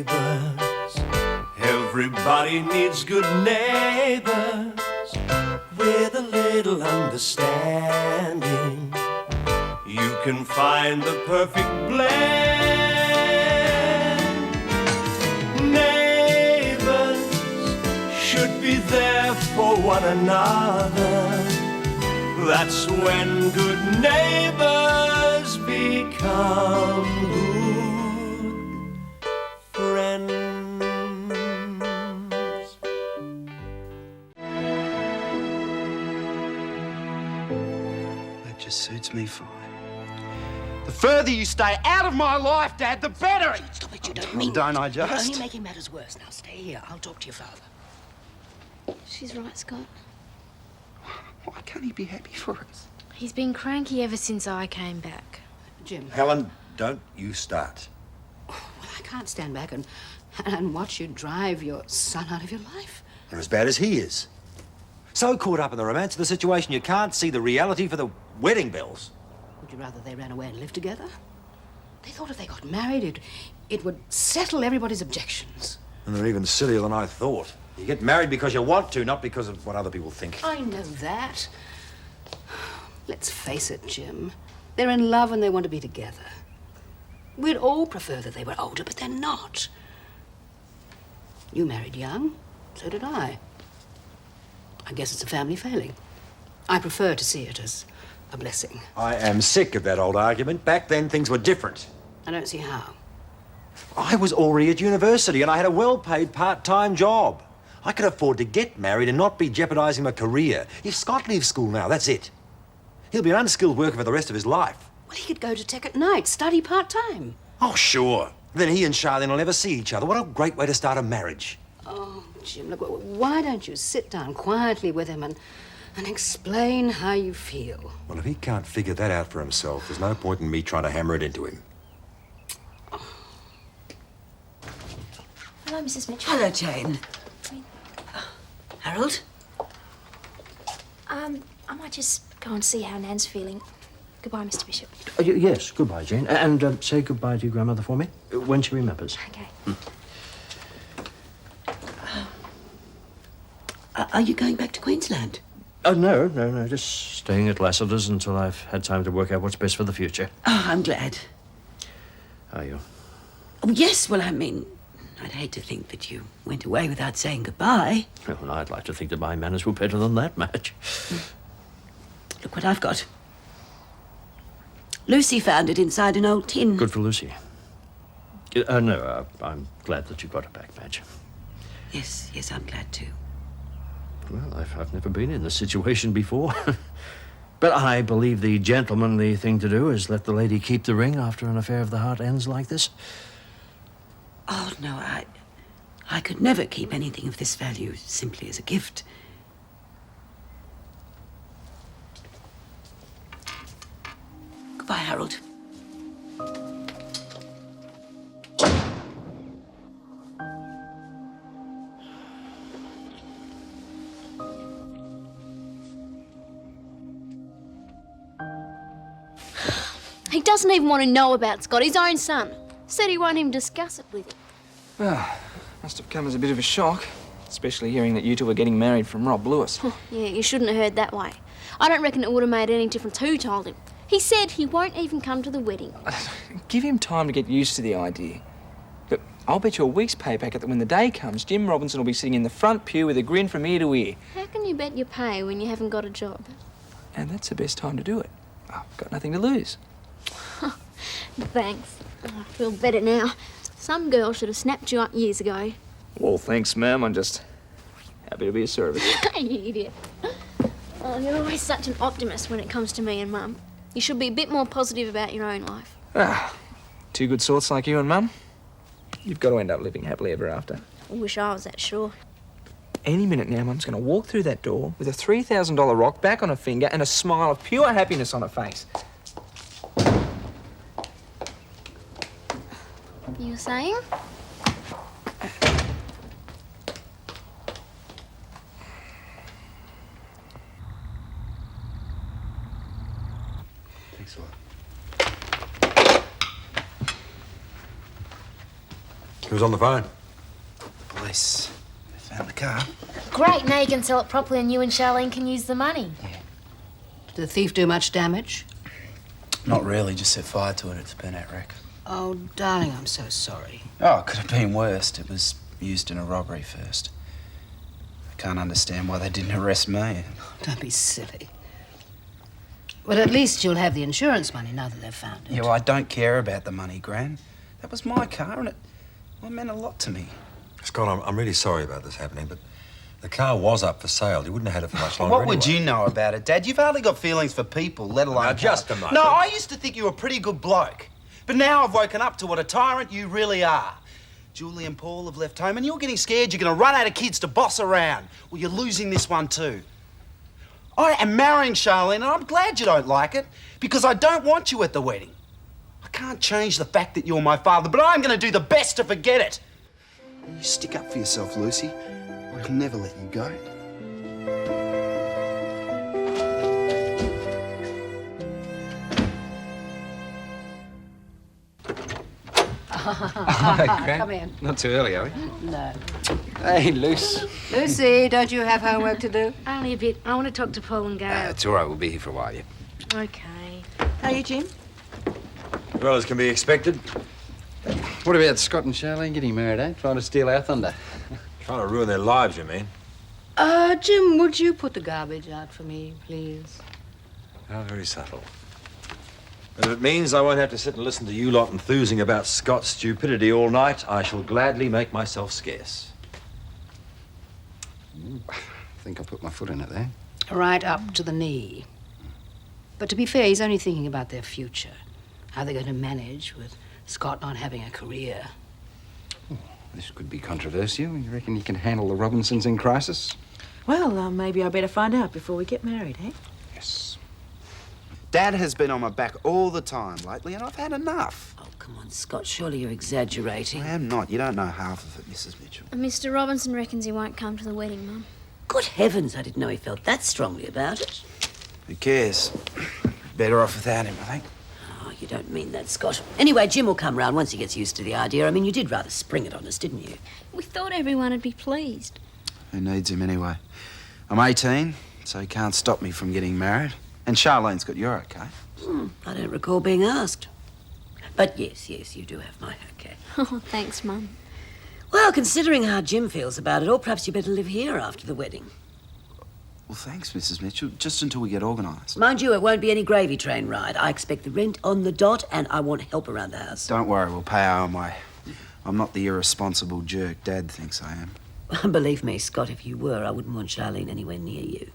neighbors. Everybody needs good neighbors with a little understanding. You can find the perfect blend. Neighbors should be there for one another. That's when good neighbors become good friends. That just suits me fine. The further you stay out of my life, Dad, the better. Stop it, you don't mean Don't I You're just? only making matters worse. Now stay here. I'll talk to your father. She's right, Scott. Why can't he be happy for us? He's been cranky ever since I came back. Jim. Helen, don't you start. Well, I can't stand back and watch you drive your son out of your life. You're as bad as he is. So caught up in the romance of the situation, you can't see the reality for the wedding bells. Would you rather they ran away and lived together? They thought if they got married, it would settle everybody's objections. And they're even sillier than I thought. You get married because you want to, not because of what other people think. I know that. Let's face it, Jim. They're in love and they want to be together. We'd all prefer that they were older, but they're not. You married young. So did I. I guess it's a family failing. I prefer to see it as a blessing. I am sick of that old argument. Back then, things were different. I don't see how. I was already at university and I had a well-paid part-time job. I could afford to get married and not be jeopardising my career. If Scott leaves school now, that's it. He'll be an unskilled worker for the rest of his life. Well, he could go to tech at night, study part-time. Oh, sure. Then he and Charlene will never see each other. What a great way to start a marriage. Oh, Jim, look, why don't you sit down quietly with him and explain how you feel? Well, if he can't figure that out for himself, there's no point in me trying to hammer it into him. Hello, Mrs. Mitchell. Hello, Jane. Harold? I might just go and see how Nan's feeling. Goodbye, Mr. Bishop. Yes, goodbye, Jane. And say goodbye to your grandmother for me, when she remembers. Okay. Are you going back to Queensland? Oh, no, just staying at Lassiter's until I've had time to work out what's best for the future. Oh, I'm glad. Are you? Oh, yes, well, I mean, I'd hate to think that you went away without saying goodbye. Well, I'd like to think that my manners were better than that match. Look what I've got. Lucy found it inside an old tin. Good for Lucy. No, I'm glad that you got it back, Madge. Yes, I'm glad too. Well, I've never been in this situation before. But I believe the gentlemanly thing to do is let the lady keep the ring after an affair of the heart ends like this. Oh, no, I could never keep anything of this value simply as a gift. Goodbye, Harold. He doesn't even want to know about Scott, his own son. Said he won't even discuss it with him. Well, must have come as a bit of a shock, especially hearing that you two were getting married from Rob Lewis. Yeah, you shouldn't have heard that way. I don't reckon it would have made any difference who told him. He said he won't even come to the wedding. Give him time to get used to the idea. Look, I'll bet you a week's pay packet that when the day comes, Jim Robinson will be sitting in the front pew with a grin from ear to ear. How can you bet your pay when you haven't got a job? And that's the best time to do it. I've got nothing to lose. Thanks. I feel better now. Some girl should have snapped you up years ago. Well, thanks, ma'am. I'm just happy to be of service. You idiot. Oh, you're always such an optimist when it comes to me and Mum. You should be a bit more positive about your own life. Two good sorts like you and Mum. You've got to end up living happily ever after. I wish I was that sure. Any minute now, Mum's going to walk through that door with a $3,000 rock back on her finger and a smile of pure happiness on her face. You were saying? Thanks a lot. Who's on the phone? Police. They found the car. Great, now you can sell it properly and you and Charlene can use the money. Did the thief do much damage? Not really, just set fire to it. It's a burnout wreck. Oh, darling, I'm so sorry. Oh, it could have been worse. It was used in a robbery first. I can't understand why they didn't arrest me. Don't be silly. Well, at least you'll have the insurance money now that they've found it. Yeah, well, I don't care about the money, Gran. That was my car, and it meant a lot to me. Scott, I'm really sorry about this happening, but the car was up for sale. You wouldn't have had it for much longer What would anyway. you know about it, Dad? You've hardly got feelings for people, let alone Now, just cars. a moment. No, I used to think you were a pretty good bloke. But now I've woken up to what a tyrant you really are. Julie and Paul have left home and you're getting scared you're going to run out of kids to boss around. Well, you're losing this one too. I am marrying Charlene and I'm glad you don't like it because I don't want you at the wedding. I can't change the fact that you're my father, but I'm going to do the best to forget it. You stick up for yourself, Lucy, or I'll never let you go. Come in. Not too early, are we? No. Hey, Luce. Lucy, don't you have homework to do? Only a bit. I want to talk to Paul and Gail. It's all right. We'll be here for a while yet. Okay. How are you, Jim? Well, as can be expected. What about Scott and Charlene getting married, eh? Trying to steal our thunder. Trying to ruin their lives, you mean? Jim, would you put the garbage out for me, please? How very subtle. But if it means I won't have to sit and listen to you lot enthusing about Scott's stupidity all night, I shall gladly make myself scarce. I think I'll put my foot in it there. Right up to the knee. But to be fair, he's only thinking about their future. How they're going to manage with Scott not having a career. This could be controversial. You reckon you can handle the Robinsons in crisis? Well, maybe I better find out before we get married, eh? Yes. Dad has been on my back all the time lately, and I've had enough. Oh, come on, Scott. Surely you're exaggerating. I am not. You don't know half of it, Mrs. Mitchell. Mr. Robinson reckons he won't come to the wedding, Mum. Good heavens, I didn't know he felt that strongly about it. Who cares? Better off without him, I think. Oh, you don't mean that, Scott. Anyway, Jim will come round once he gets used to the idea. I mean, you did rather spring it on us, didn't you? We thought everyone would be pleased. Who needs him anyway? I'm 18, so he can't stop me from getting married. And Charlene's got your okay. I don't recall being asked. But yes, you do have my okay. Oh, thanks, Mum. Well, considering how Jim feels about it all, perhaps you better live here after the wedding. Well, thanks, Mrs. Mitchell. Just until we get organised. Mind you, it won't be any gravy train ride. I expect the rent on the dot, and I want help around the house. Don't worry, we'll pay our own way. I'm not the irresponsible jerk Dad thinks I am. Believe me, Scott, if you were, I wouldn't want Charlene anywhere near you.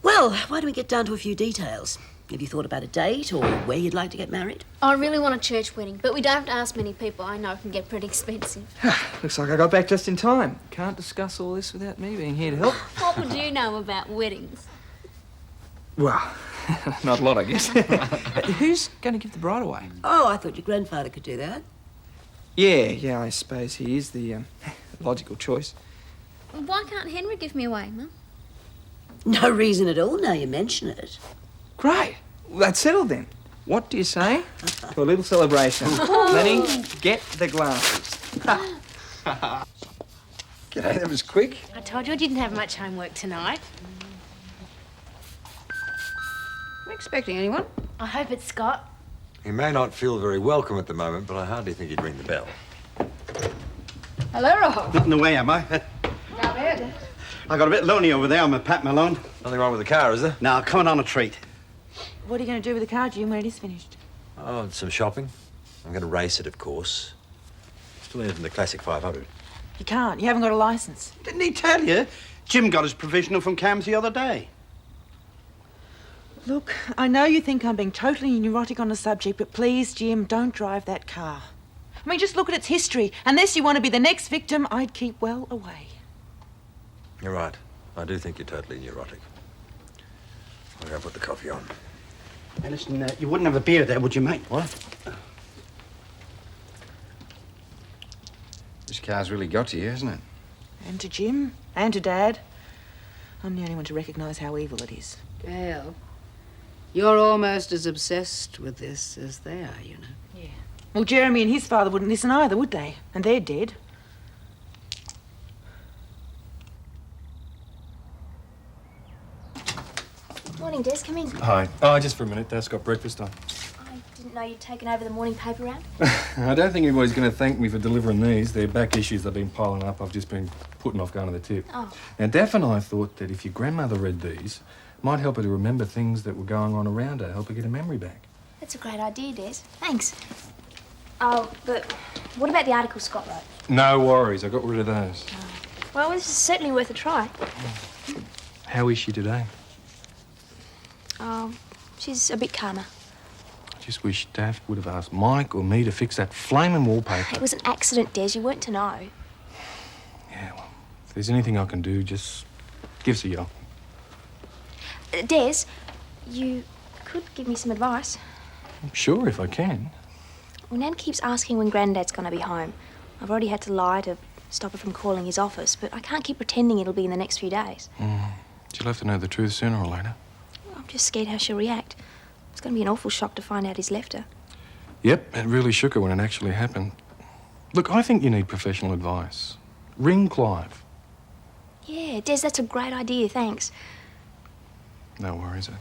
Well, why don't we get down to a few details? Have you thought about a date or where you'd like to get married? I really want a church wedding, but we don't have to ask many people. I know it can get pretty expensive. Looks like I got back just in time. Can't discuss all this without me being here to help. What would you know about weddings? Well, not a lot, I guess. Who's going to give the bride away? Oh, I thought your grandfather could do that. Yeah, I suppose he is the logical choice. Why can't Henry give me away, Mum? No reason at all, now you mention it. Great. Well, that's settled then. What do you say to a little celebration? Lenny, get the glasses. G'day, that was quick. I told you I didn't have much homework tonight. Am I expecting anyone? I hope it's Scott. He may not feel very welcome at the moment, but I hardly think he'd ring the bell. Hello, Rob. Not in the way, am I? Come in. I got a bit lonely over there on my Pat Malone. Nothing wrong with the car, is there? Now, coming on a treat. What are you going to do with the car, Jim, when it is finished? Oh, some shopping. I'm going to race it, of course. Still in it in the classic 500. You can't. You haven't got a licence. Didn't he tell you? Jim got his provisional from Cams the other day. Look, I know you think I'm being totally neurotic on the subject, but please, Jim, don't drive that car. I mean, just look at its history. Unless you want to be the next victim, I'd keep well away. You're right. I do think you're totally neurotic. I'll go put the coffee on. Hey, listen, you wouldn't have a beer there, would you, mate? What? This car's really got to you, hasn't it? And to Jim, and to Dad. I'm the only one to recognise how evil it is. Gail, you're almost as obsessed with this as they are, you know. Yeah. Well, Jeremy and his father wouldn't listen either, would they? And they're dead. Morning, Des. Come in. Hi. Oh, just for a minute. Dad's got breakfast on. I didn't know you'd taken over the morning paper round. I don't think anybody's going to thank me for delivering these. They're back issues that have been piling up. I've just been putting off going to the tip. Oh. Now, Daff and I thought that if your grandmother read these, it might help her to remember things that were going on around her, help her get her memory back. That's a great idea, Des. Thanks. Oh, but what about the article Scott wrote? No worries. I got rid of those. Well, this is certainly worth a try. How is she today? Oh, she's a bit calmer. I just wish Daff would have asked Mike or me to fix that flaming wallpaper. It was an accident, Des. You weren't to know. Yeah, well, if there's anything I can do, just give us a yell. Des, you could give me some advice. Sure, if I can. Well, Nan keeps asking when Grandad's going to be home. I've already had to lie to stop her from calling his office, but I can't keep pretending it'll be in the next few days. She'll have to know the truth sooner or later. I'm just scared how she'll react. It's going to be an awful shock to find out he's left her. Yep, it really shook her when it actually happened. Look, I think you need professional advice. Ring Clive. Yeah, Des, that's a great idea, thanks. No worries. I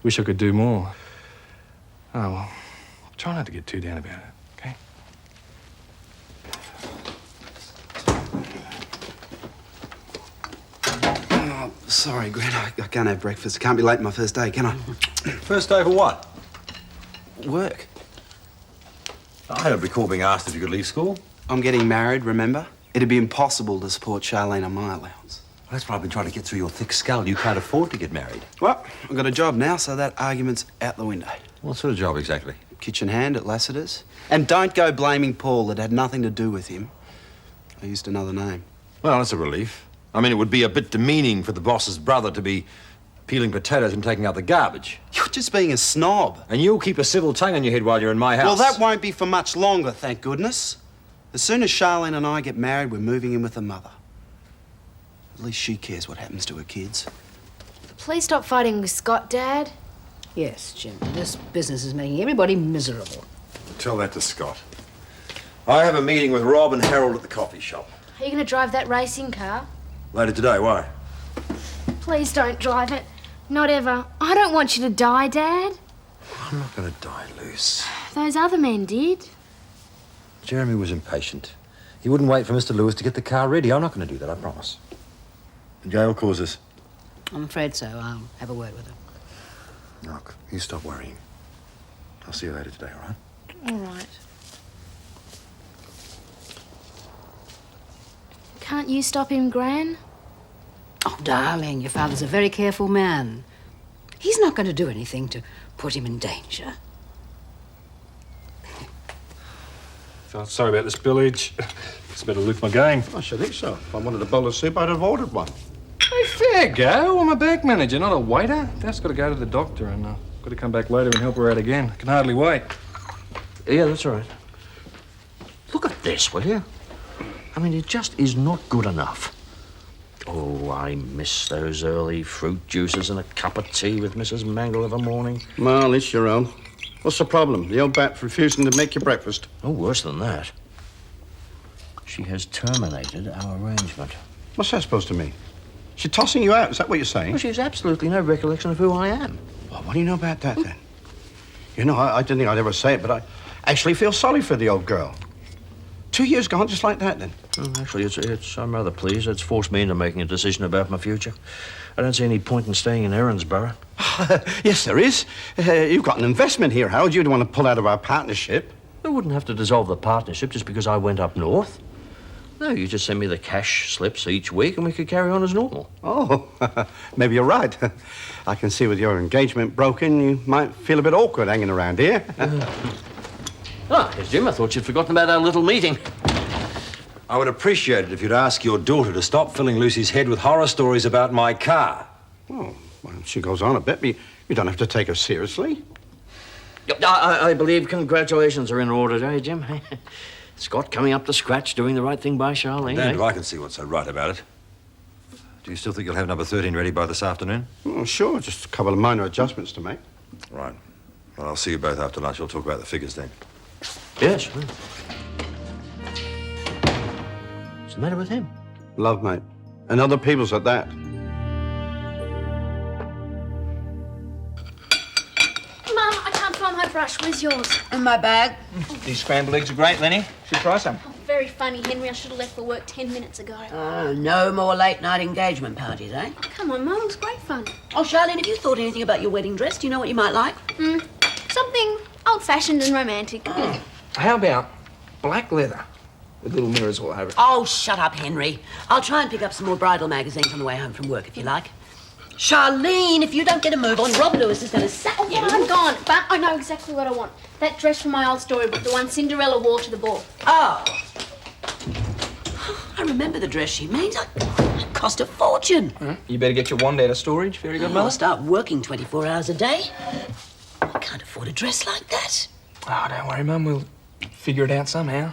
wish I could do more. Oh, well, try not to get too down about it, okay? Oh, sorry, Gwen. I can't have breakfast. I can't be late my first day, can I? First day for what? Work. I don't recall being asked if you could leave school. I'm getting married, remember? It'd be impossible to support Charlene on my allowance. That's what I've been trying to get through your thick skull. You can't afford to get married. Well, I've got a job now, so that argument's out the window. What sort of job exactly? Kitchen hand at Lassiter's. And don't go blaming Paul. It had nothing to do with him. I used another name. Well, that's a relief. I mean, it would be a bit demeaning for the boss's brother to be peeling potatoes and taking out the garbage. You're just being a snob. And you'll keep a civil tongue in your head while you're in my house. Well, that won't be for much longer, thank goodness. As soon as Charlene and I get married, we're moving in with her mother. At least she cares what happens to her kids. Please stop fighting with Scott, Dad. Yes, Jim. This business is making everybody miserable. Tell that to Scott. I have a meeting with Rob and Harold at the coffee shop. Are you going to drive that racing car? Later today, why? Please don't drive it. Not ever. I don't want you to die, Dad. I'm not going to die, Luce. Those other men did. Jeremy was impatient. He wouldn't wait for Mr. Lewis to get the car ready. I'm not going to do that, I promise. Gail calls us. I'm afraid so. I'll have a word with her. Look, you stop worrying. I'll see you later today, all right? All right. Can't you stop him, Gran? Oh, darling, your father's a very careful man. He's not going to do anything to put him in danger. Sorry about the spillage. Just better lift my game. I should think so. If I wanted a bowl of soup, I'd have ordered one. Hey, fair go. I'm a bank manager, not a waiter. Dad's got to go to the doctor and got to come back later and help her out again. I can hardly wait. Yeah, that's all right. Look at this, will you? I mean, it just is not good enough. Oh, I miss those early fruit juices and a cup of tea with Mrs. Mangle of a morning. Well, it's your own. What's the problem? The old bat refusing to make you breakfast? Oh, worse than that. She has terminated our arrangement. What's that supposed to mean? She's tossing you out, is that what you're saying? Well, she has absolutely no recollection of who I am. Well, what do you know about that, then? You know, I didn't think I'd ever say it, but I actually feel sorry for the old girl. 2 years gone just like that, then. Actually, I'm rather pleased. It's forced me into making a decision about my future. I don't see any point in staying in Erinsborough. Yes, there is. You've got an investment here, Harold. You'd want to pull out of our partnership. I wouldn't have to dissolve the partnership just because I went up north. No, you just send me the cash slips each week and we could carry on as normal. Oh, maybe you're right. I can see with your engagement broken, you might feel a bit awkward hanging around here. Here's Jim. I thought you'd forgotten about our little meeting. I would appreciate it if you'd ask your daughter to stop filling Lucy's head with horror stories about my car. Oh, well, she goes on a bit, but you don't have to take her seriously. I believe congratulations are in order, eh, Jim? Scott coming up to scratch, doing the right thing by Charlene. Damned if I can see what's so right about it. Do you still think you'll have number 13 ready by this afternoon? Oh, sure, just a couple of minor adjustments to make. Right. Well, I'll see you both after lunch. We'll talk about the figures then. Yes. What's the matter with him? Love, mate. And other people's at that. Mum, I can't find my brush. Where's yours? In my bag. These scrambled eggs are great, Lenny. Should try some. Oh, very funny, Henry. I should have left for work 10 minutes ago. No more late-night engagement parties, eh? Come on, Mum. It was great fun. Oh, Charlene, have you thought anything about your wedding dress? Do you know what you might like? Something old-fashioned and romantic. How about black leather with little mirrors all over it? Oh, shut up, Henry. I'll try and pick up some more bridal magazines on the way home from work, if you like. Charlene, if you don't get a move on, Rob Lewis is going to sack you. Yeah, I'm gone, but I know exactly what I want. That dress from my old storybook, the one Cinderella wore to the ball. Oh. I remember the dress she means. It cost a fortune. You better get your wand out of storage. Very good, I'll Mother. start working 24 hours a day. I can't afford a dress like that. Oh, don't worry, Mum. We'll figure it out somehow.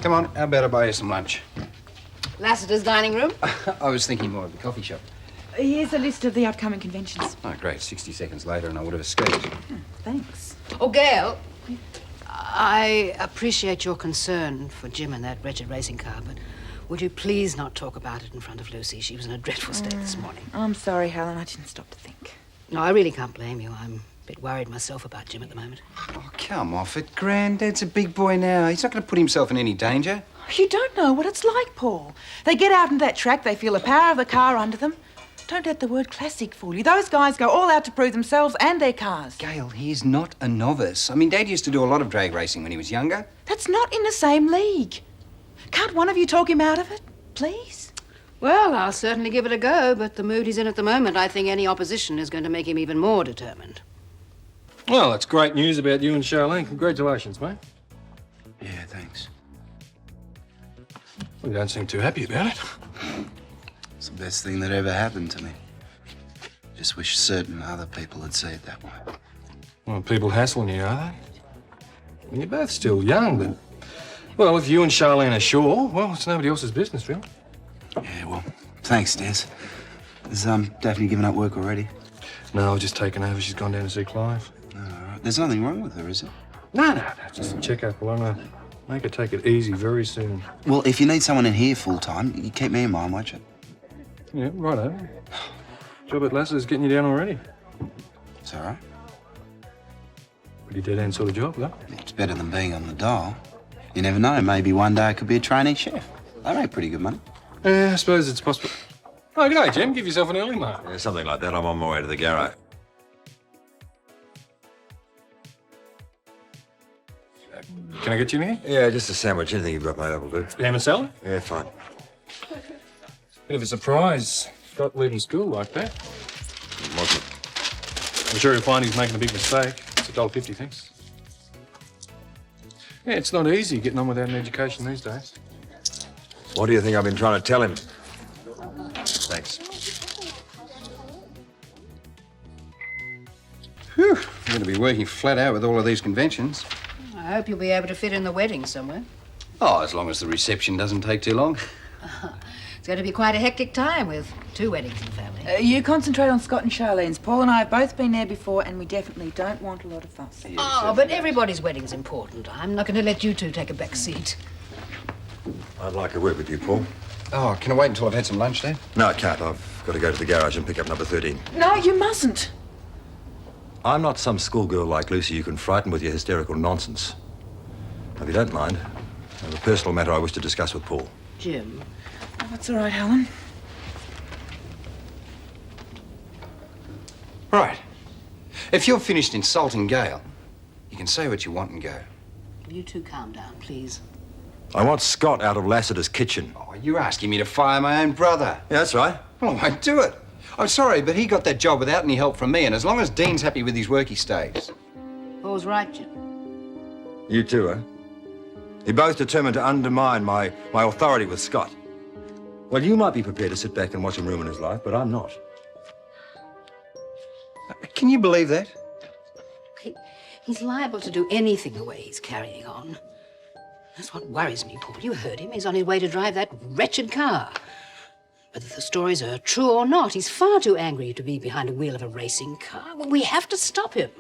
Come on, how about I buy you some lunch? Lassiter's dining room? I was thinking more of the coffee shop. Here's a list of the upcoming conventions. Oh, great. 60 seconds later and I would have escaped. Thanks. Oh, Gail, I appreciate your concern for Jim and that wretched racing car, but would you please not talk about it in front of Lucy? She was in a dreadful state this morning. I'm sorry, Helen. I didn't stop to think. No, I really can't blame you. I'm a bit worried myself about Jim at the moment. Oh, come off it. Granddad's a big boy now. He's not going to put himself in any danger. You don't know what it's like, Paul. They get out into that track, they feel the power of the car under them. Don't let the word classic fool you. Those guys go all out to prove themselves and their cars. Gail, he's not a novice. I mean, Dad used to do a lot of drag racing when he was younger. That's not in the same league. Can't one of you talk him out of it, please? Well, I'll certainly give it a go, but the mood he's in at the moment, I think any opposition is going to make him even more determined. Well, that's great news about you and Charlene. Congratulations, mate. Yeah, thanks. Well, you don't seem too happy about it. It's the best thing that ever happened to me. Just wish certain other people would see it that way. Well, people hassling you, are they? And you're both still young, but... Well, if you and Charlene are sure, well, it's nobody else's business, really. Yeah, well, thanks, Des. Has Daphne given up work already? No, I was just taking over. She's gone down to see Clive. Oh, all right. There's nothing wrong with her, is there? No, just a check-up. Well, I'm going to make her take it easy very soon. Well, if you need someone in here full-time, you keep me in mind, won't you? Yeah, righto. Job at Lassiter's getting you down already. It's all right. Pretty dead-end sort of job, though. It's better than being on the dole. You never know. Maybe one day I could be a trainee chef. They make pretty good money. Yeah, I suppose it's possible. Oh, good day, Jim. Give yourself an early mark. Yeah, something like that. I'm on my way to the garage. Can I get you anything? Yeah, just a sandwich. Anything you've got, mate, that'll do. Ham and salad? Yeah, fine. Bit of a surprise. Got leaving school like that. Wasn't. I'm sure he'll find he's making a big mistake. It's $1.50, thanks. Yeah, it's not easy getting on without an education these days. What do you think I've been trying to tell him? Thanks. Whew. I'm going to be working flat out with all of these conventions. I hope you'll be able to fit in the wedding somewhere. Oh, as long as the reception doesn't take too long. It's going to be quite a hectic time with 2 weddings in the family. You concentrate on Scott and Charlene's. Paul and I have both been there before, and we definitely don't want a lot of fuss. Oh, but everybody's wedding's important. I'm not going to let you two take a back seat. I'd like to work with you, Paul. Oh, can I wait until I've had some lunch, Dad? No, I can't. I've got to go to the garage and pick up number 13. No, you mustn't. I'm not some schoolgirl like Lucy you can frighten with your hysterical nonsense. Now, if you don't mind, I have a personal matter I wish to discuss with Paul. Jim. Oh, that's all right, Helen. Right. If you're finished insulting Gail, you can say what you want and go. You two calm down, please. I want Scott out of Lassiter's kitchen. Oh, you're asking me to fire my own brother. Yeah, that's right. Well, I won't do it. I'm sorry, but he got that job without any help from me, and as long as Dean's happy with his work, he stays. Paul's right, Jim. You too, eh? You're both determined to undermine my authority with Scott. Well, you might be prepared to sit back and watch him ruin his life, but I'm not. Can you believe that? He's liable to do anything the way he's carrying on. That's what worries me, Paul. You heard him. He's on his way to drive that wretched car. Whether the stories are true or not, he's far too angry to be behind the wheel of a racing car. We have to stop him.